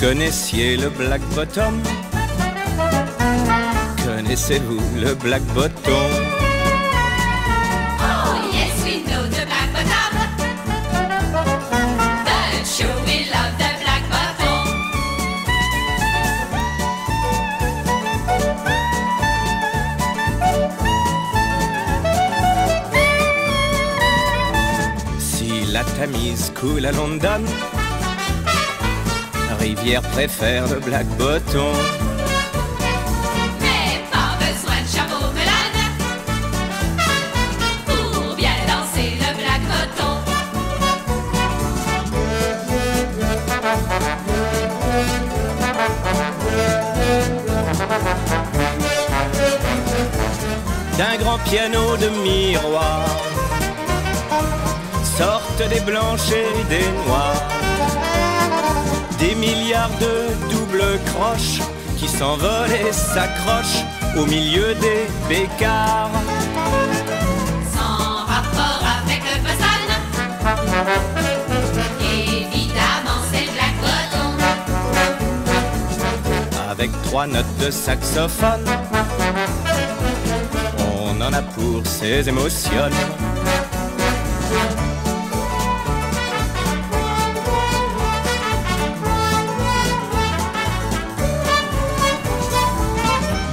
connaissiez le Black Bottom? Connaissez-vous le Black Bottom? Oh yes, we know the Black Bottom. But sure we love the Black Bottom. Si la Tamise coule à London, Rivière préfère le Black Bottom. Mais pas besoin de chameau melane pour bien danser le Black Bottom. D'un grand piano de miroir sortent des blanches et des noirs, des milliards de doubles croches qui s'envolent et s'accrochent au milieu des bécards. Sans rapport avec le Boston, évidemment c'est le Black Bottom. Avec 3 notes de saxophone, on en a pour ses émotions.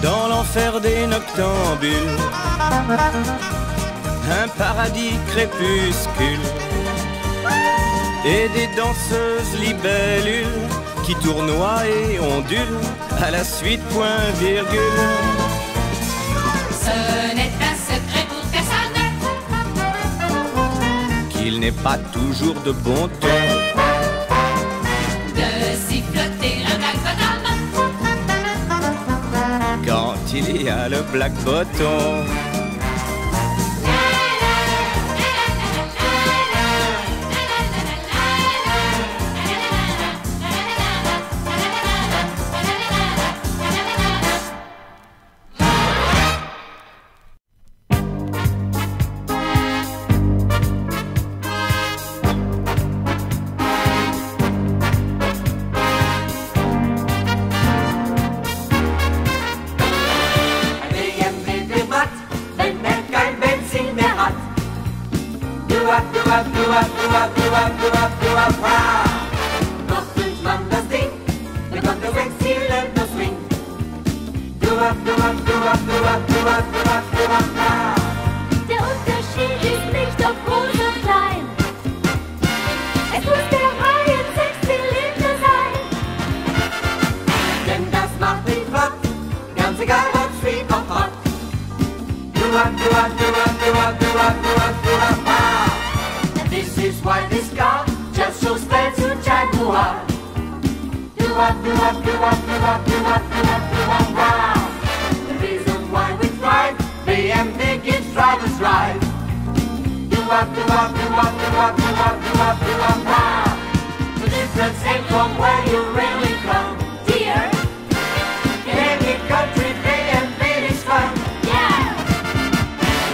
Dans l'enfer des noctambules, un paradis crépuscule et des danseuses libellules qui tournoient et ondulent à la suite point virgule. Ce n'est un secret pour personne Qu'il n'est pas toujours de bon ton de siffloter un Black Bottom. quand il y a le Black Bottom. Nog eens man das Ding, wir kommt das Exil und das Swing. Der Unterschied ist nicht ob groß oder klein. Es muss der Reihe 6 Zylinder sein. Denn das macht mich flott, ganz egal ob Street oder Hot. This is why this car just so stands to Jaguar. The reason why we drive BMW gives drivers drive. The difference ain't from where you really come, dear. In any country, BMW is fun. Yeah!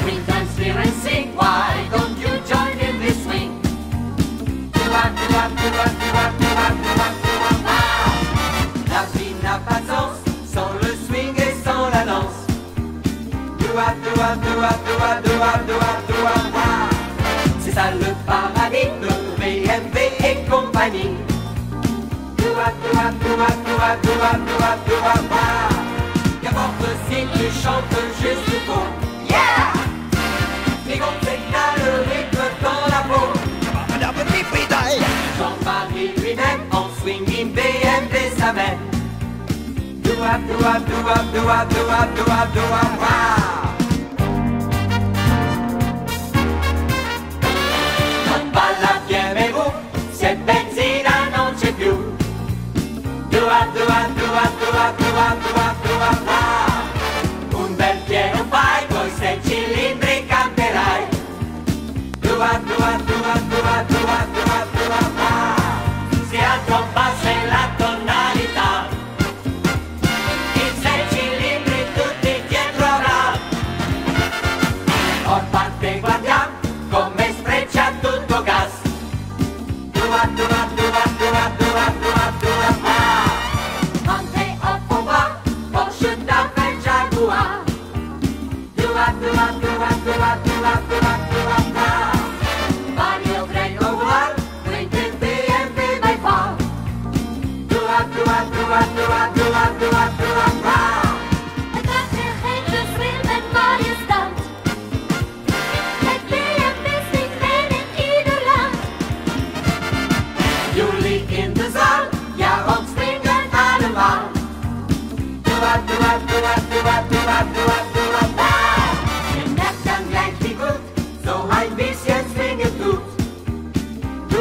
We dance here and sing. Why don't you join in this swing? La vie n'a pas de sens sans le swing et sans la danse. C'est ça le paradis de BMW et compagnie. Qu'importe si tu chantes juste pour. Yeah! Les grands c'est le rythme dans la peau. Jean-Marie lui-même en swinging BMW s'amène. Non balla bien mais vous, cette benzina non c'è più. Un bel pieno fai, coi 6 cilindri camperai. Si alza un basso in la tonalità, in 6 cilindri tutti dietro avrà. Or parte guardiamo come sfreccia tutto gas.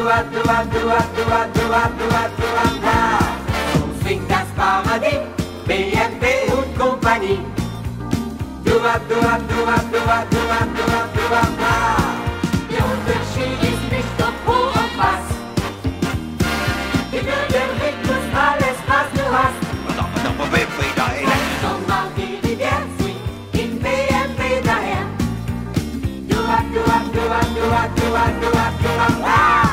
dua, dua, dua, dua, dua, dua, dua, dua. So swingt das Paradies, BMW und Kompanie. Dua, dua, dua, dua, dua, dua, dua, dua. Der Unterschied ist nicht ob wo und was. In dem Rhythmus alles, was du hast. Sommer wie der Swing in BMW daher. Dua, dua, dua, dua, dua, dua, dua, dua.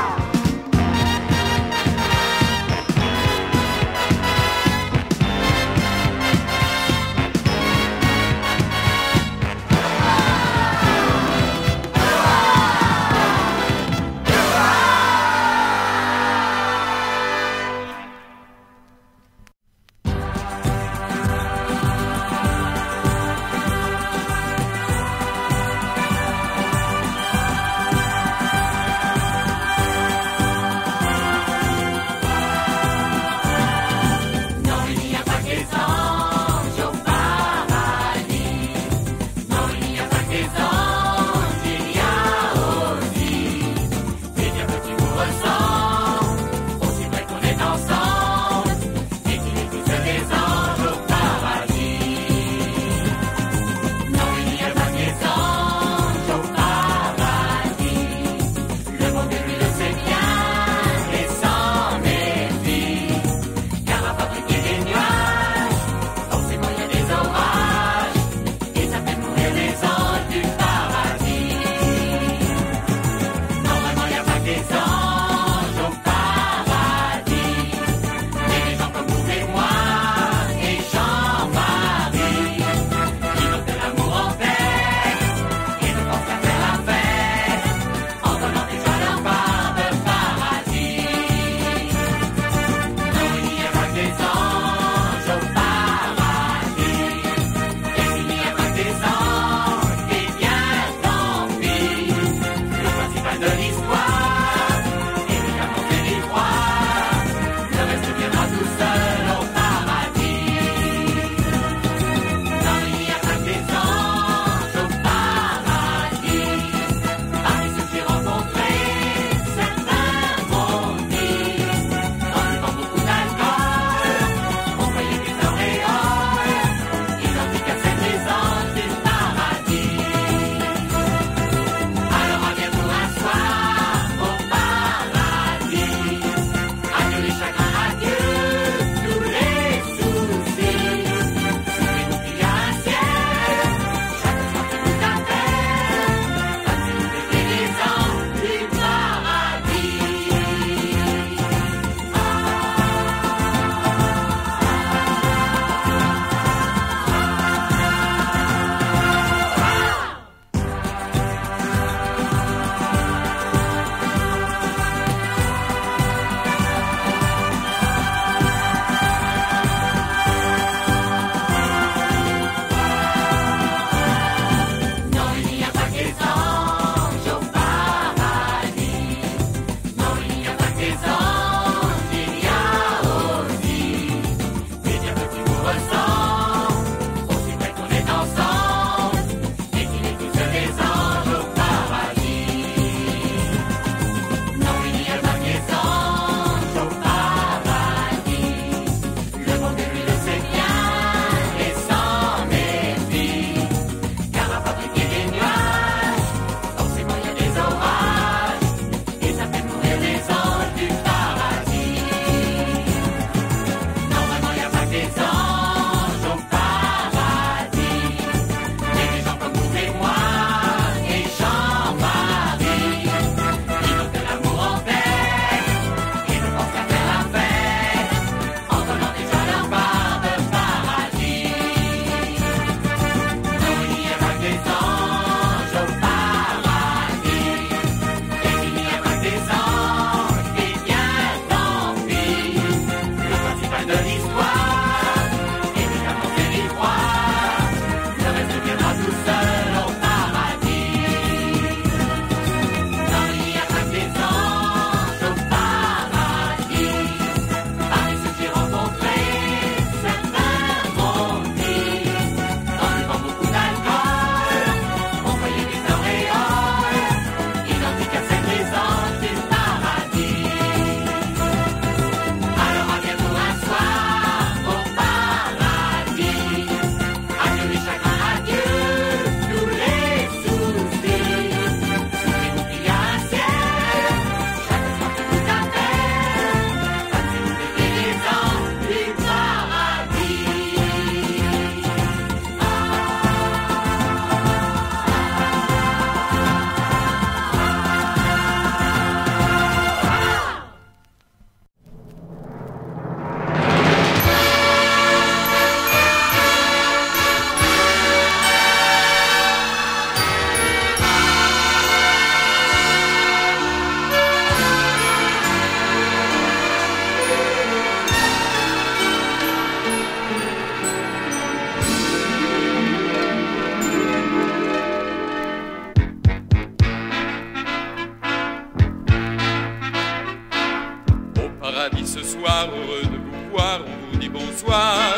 paradis ce soir, heureux de vous voir, on vous dit bonsoir.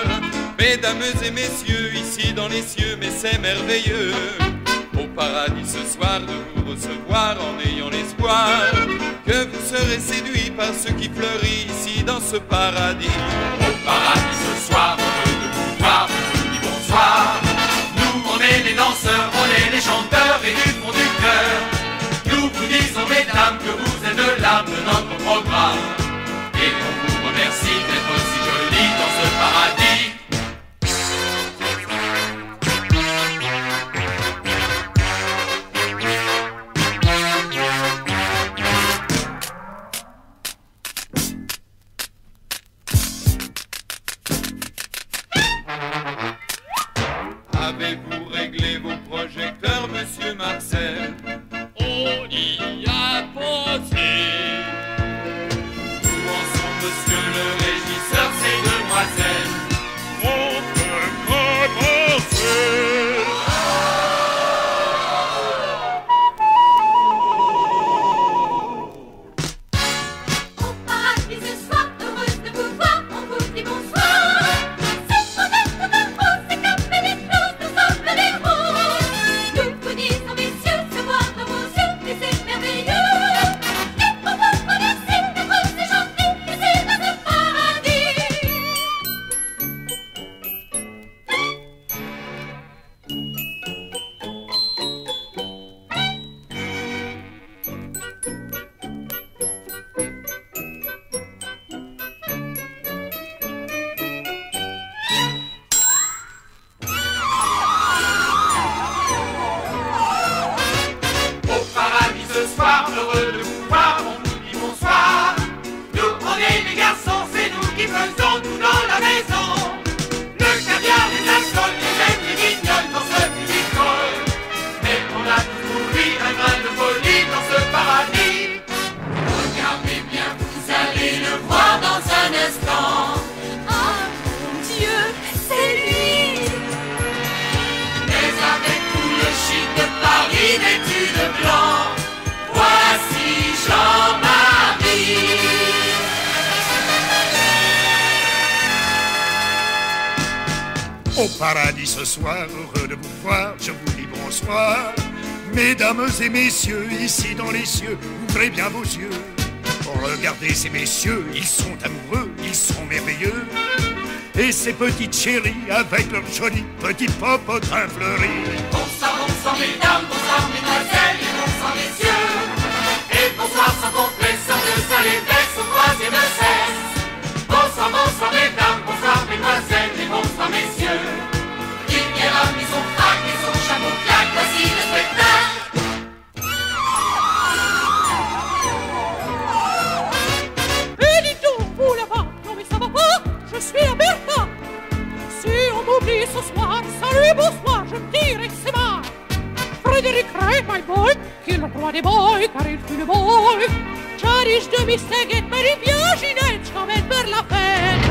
Mesdames et messieurs, ici dans les cieux, mais c'est merveilleux. Au paradis ce soir de vous recevoir en ayant l'espoir que vous serez séduits par ce qui fleurit ici dans ce paradis. Au paradis ce soir, heureux de vous voir, on vous dit bonsoir. Nous on est les danseurs, on est les chanteurs et du fond du cœur nous vous disons mesdames que vous êtes l'âme de notre programme et on vous remercie d'être si jolis dans ce paradis. Avez-vous réglé vos projecteurs, monsieur Marcel? On y a pensé. Où en sont monsieur le régisseur, ces demoiselles? On peut commencer. Au paradis ce soir, heureuse de vous voir, on vous dit bonsoir. C'est peut-être de rose, c'est comme les choses, nous sommes des roses. Nous vous disons messieurs, se voir dans vos yeux, et c'est merveilleux. Et pour vous remercier d'être si gentils, ici dans ce paradis. Au paradis ce soir, heureux de vous voir, on vous dit bonsoir. Nous on est les garçons, c'est nous qui faisons tout dans la maison. Le caviar, les alcools, les gemmes, les guignols dans ce public drôle. Mais on a toujours eu un grain de folie dans ce paradis. Regardez bien, vous allez le voir dans un instant. Ah, mon Dieu, c'est lui. Mais avec tout le chic de Paris vêtu de blanc, voici Jean-Marie. Au paradis ce soir, heureux de vous voir, je vous dis bonsoir. Mesdames et messieurs, ici dans les cieux, ouvrez bien vos yeux. Regardez ces messieurs, ils sont amoureux, ils sont merveilleux. Et ces petites chéries avec leurs jolis petits popotins fleuris. Bonsoir mesdames, bonsoir mesdemoiselles et bonsoir messieurs. Et bonsoir sans compresseur de salle et vexe au troisième cesse. Bonsoir mesdames, bonsoir mesdemoiselles et bonsoir messieurs. Il a mis son frac et son chapeau claque, voici le spectacle. Et dites donc, vous là-bas, non mais ça va pas, je suis la Bertha. Si on m'oublie ce soir, salut, bonsoir, je me dirai que c'est marre. Frédéric Ray, my boy, qui est le roi des boys, car il fut le boy. Cherish de Misteguet, mais il vient Ginette, quand même per la fête.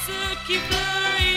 ce qui veuille